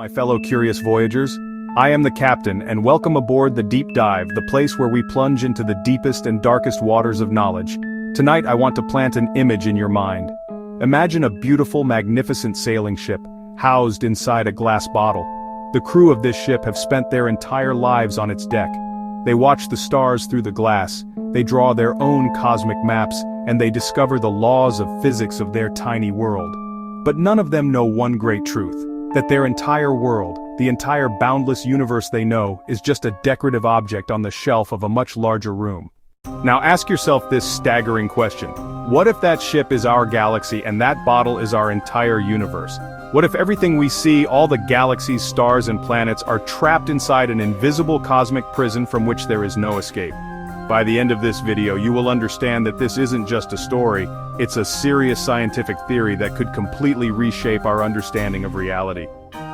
my fellow curious voyagers. I am the captain, and welcome aboard the Deep Dive, the place where we plunge into the deepest and darkest waters of knowledge. Tonight I want to plant an image in your mind. Imagine a beautiful, magnificent sailing ship, housed inside a glass bottle. The crew of this ship have spent their entire lives on its deck. They watch the stars through the glass, they draw their own cosmic maps, and they discover the laws of physics of their tiny world. But none of them know one great truth, that their entire world, the entire boundless universe they know, is just a decorative object on the shelf of a much larger room. Now ask yourself this staggering question. What if that ship is our galaxy and that bottle is our entire universe? What if everything we see, all the galaxies, stars and planets, are trapped inside an invisible cosmic prison from which there is no escape? By the end of this video, you will understand that this isn't just a story, it's a serious scientific theory that could completely reshape our understanding of reality.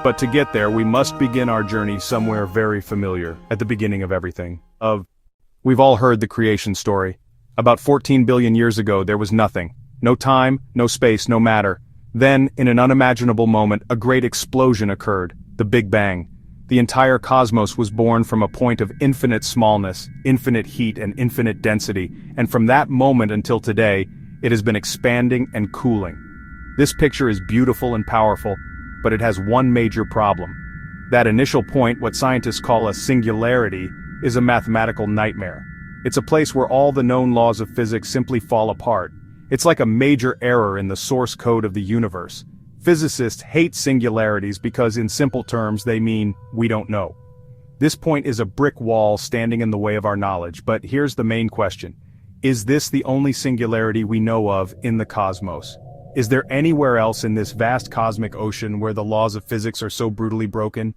But to get there, we must begin our journey somewhere very familiar, at the beginning of everything. We've all heard the creation story. About 14 billion years ago, there was nothing. No time, no space, no matter. Then, in an unimaginable moment, a great explosion occurred, the Big Bang. The entire cosmos was born from a point of infinite smallness, infinite heat and infinite density, and from that moment until today, it has been expanding and cooling. This picture is beautiful and powerful, but it has one major problem. That initial point, what scientists call a singularity, is a mathematical nightmare. It's a place where all the known laws of physics simply fall apart. It's like a major error in the source code of the universe. Physicists hate singularities because in simple terms they mean, we don't know. This point is a brick wall standing in the way of our knowledge, but here's the main question. Is this the only singularity we know of in the cosmos? Is there anywhere else in this vast cosmic ocean where the laws of physics are so brutally broken?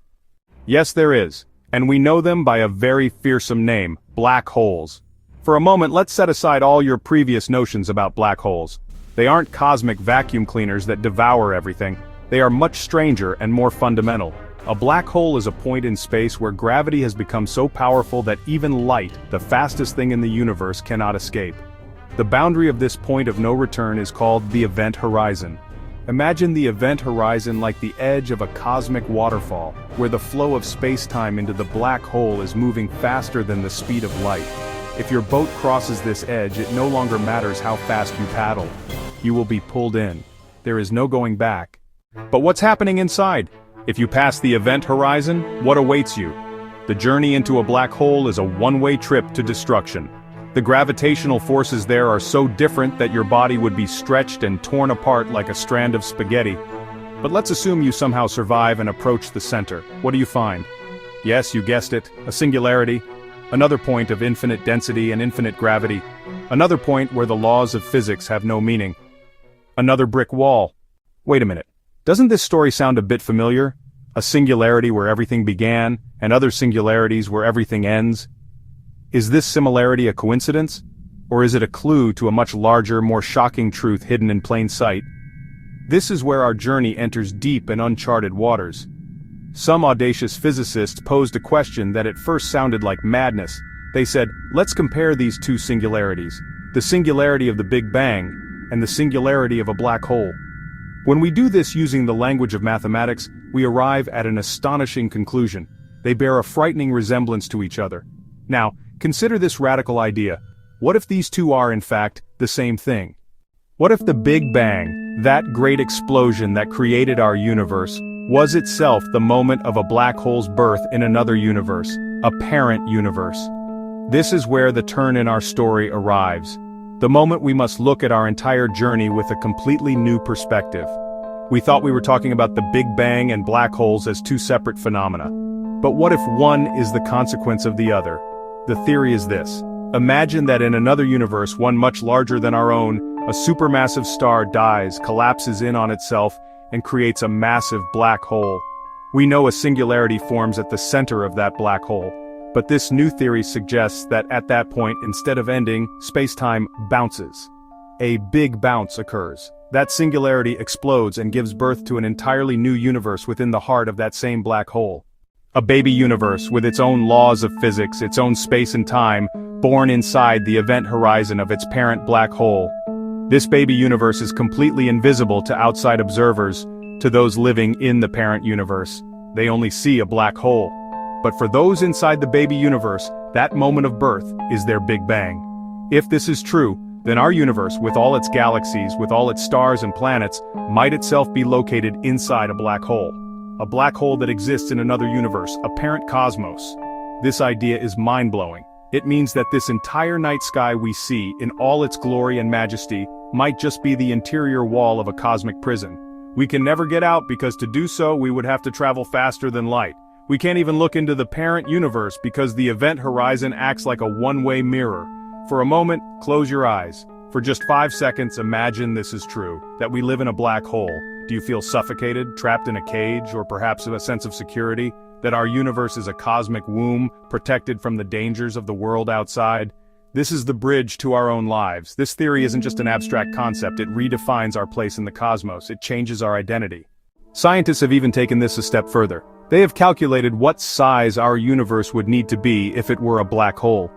Yes, there is, and we know them by a very fearsome name, black holes. For a moment, let's set aside all your previous notions about black holes. They aren't cosmic vacuum cleaners that devour everything. They are much stranger and more fundamental. A black hole is a point in space where gravity has become so powerful that even light, the fastest thing in the universe, cannot escape. The boundary of this point of no return is called the event horizon. Imagine the event horizon like the edge of a cosmic waterfall, where the flow of space-time into the black hole is moving faster than the speed of light. If your boat crosses this edge, it no longer matters how fast you paddle. You will be pulled in. There is no going back. But what's happening inside? If you pass the event horizon, what awaits you? The journey into a black hole is a one-way trip to destruction. The gravitational forces there are so different that your body would be stretched and torn apart like a strand of spaghetti. But let's assume you somehow survive and approach the center. What do you find? Yes, you guessed it, a singularity. Another point of infinite density and infinite gravity. Another point where the laws of physics have no meaning. Another brick wall. Wait a minute. Doesn't this story sound a bit familiar? A singularity where everything began, and other singularities where everything ends? Is this similarity a coincidence? Or is it a clue to a much larger, more shocking truth hidden in plain sight? This is where our journey enters deep and uncharted waters. Some audacious physicists posed a question that at first sounded like madness. They said, let's compare these two singularities, the singularity of the Big Bang and the singularity of a black hole. When we do this using the language of mathematics, we arrive at an astonishing conclusion. They bear a frightening resemblance to each other. Now, consider this radical idea. What if these two are, in fact, the same thing? What if the Big Bang, that great explosion that created our universe, was itself the moment of a black hole's birth in another universe, a parent universe? This is where the turn in our story arrives. The moment we must look at our entire journey with a completely new perspective. We thought we were talking about the Big Bang and black holes as two separate phenomena. But what if one is the consequence of the other? The theory is this. Imagine that in another universe, one much larger than our own, a supermassive star dies, collapses in on itself, and creates a massive black hole. We know a singularity forms at the center of that black hole. But this new theory suggests that at that point, instead of ending, space-time bounces. A big bounce occurs. That singularity explodes and gives birth to an entirely new universe within the heart of that same black hole. A baby universe with its own laws of physics, its own space and time, born inside the event horizon of its parent black hole. This baby universe is completely invisible to outside observers, to those living in the parent universe. they only see a black hole. But for those inside the baby universe, that moment of birth is their Big Bang. If this is true, then our universe, with all its galaxies, with all its stars and planets, might itself be located inside a black hole. A black hole that exists in another universe, a parent cosmos. This idea is mind-blowing. It means that this entire night sky we see, in all its glory and majesty, might just be the interior wall of a cosmic prison. We can never get out because to do so we would have to travel faster than light. We can't even look into the parent universe because the event horizon acts like a one-way mirror. For a moment, close your eyes. For just 5 seconds, imagine this is true, that we live in a black hole. Do you feel suffocated, trapped in a cage, or perhaps a sense of security? That our universe is a cosmic womb, protected from the dangers of the world outside? This is the bridge to our own lives. This theory isn't just an abstract concept, it redefines our place in the cosmos, it changes our identity. Scientists have even taken this a step further. They have calculated what size our universe would need to be if it were a black hole.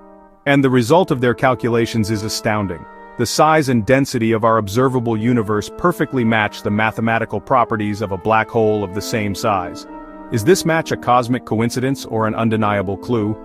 And the result of their calculations is astounding. The size and density of our observable universe perfectly match the mathematical properties of a black hole of the same size. Is this match a cosmic coincidence or an undeniable clue?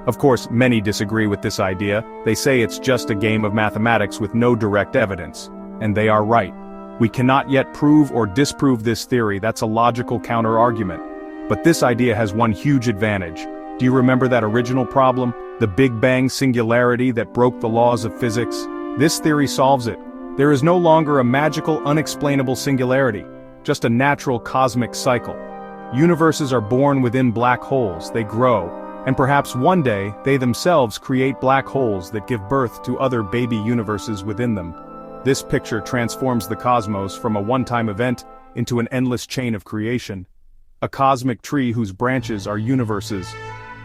Of course, many disagree with this idea. They say it's just a game of mathematics with no direct evidence. And they are right. We cannot yet prove or disprove this theory. That's a logical counter-argument. But this idea has one huge advantage. Do you remember that original problem? The Big Bang singularity that broke the laws of physics? This theory solves it. There is no longer a magical, unexplainable singularity, just a natural cosmic cycle. Universes are born within black holes, they grow, and perhaps one day, they themselves create black holes that give birth to other baby universes within them. This picture transforms the cosmos from a one-time event into an endless chain of creation. A cosmic tree whose branches are universes,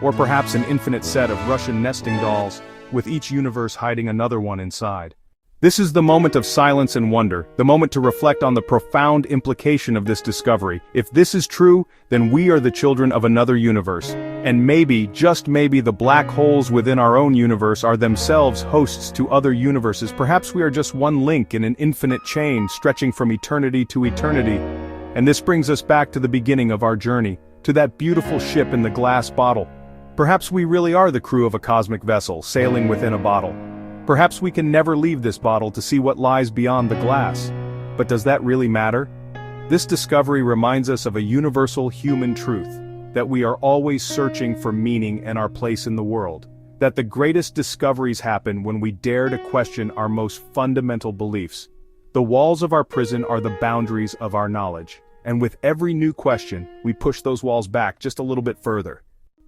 or perhaps an infinite set of Russian nesting dolls, with each universe hiding another one inside. This is the moment of silence and wonder, the moment to reflect on the profound implication of this discovery. If this is true, then we are the children of another universe. And maybe, just maybe, the black holes within our own universe are themselves hosts to other universes. Perhaps we are just one link in an infinite chain stretching from eternity to eternity. And this brings us back to the beginning of our journey, to that beautiful ship in the glass bottle. Perhaps we really are the crew of a cosmic vessel, sailing within a bottle. Perhaps we can never leave this bottle to see what lies beyond the glass. But does that really matter? This discovery reminds us of a universal human truth, that we are always searching for meaning and our place in the world. That the greatest discoveries happen when we dare to question our most fundamental beliefs. The walls of our prison are the boundaries of our knowledge. And with every new question, we push those walls back just a little bit further.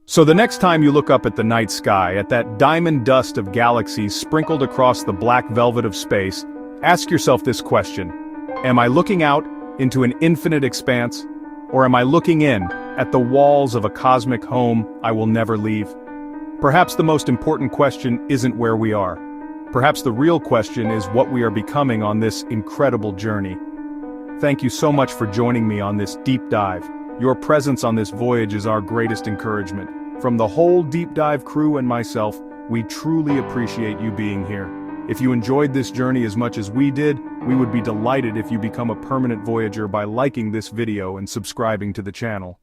So the next time you look up at the night sky, at that diamond dust of galaxies sprinkled across the black velvet of space, ask yourself this question: am I looking out into an infinite expanse? Or am I looking in at the walls of a cosmic home I will never leave? Perhaps the most important question isn't where we are. Perhaps the real question is what we are becoming on this incredible journey. Thank you so much for joining me on this deep dive. Your presence on this voyage is our greatest encouragement. From the whole Deep Dive crew and myself, we truly appreciate you being here. If you enjoyed this journey as much as we did, we would be delighted if you become a permanent Voyager by liking this video and subscribing to the channel.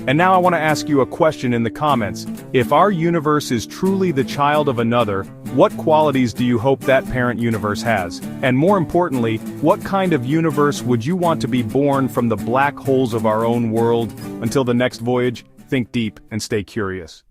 And now I want to ask you a question in the comments. If our universe is truly the child of another, what qualities do you hope that parent universe has? And more importantly, what kind of universe would you want to be born from the black holes of our own world? Until the next voyage, think deep and stay curious.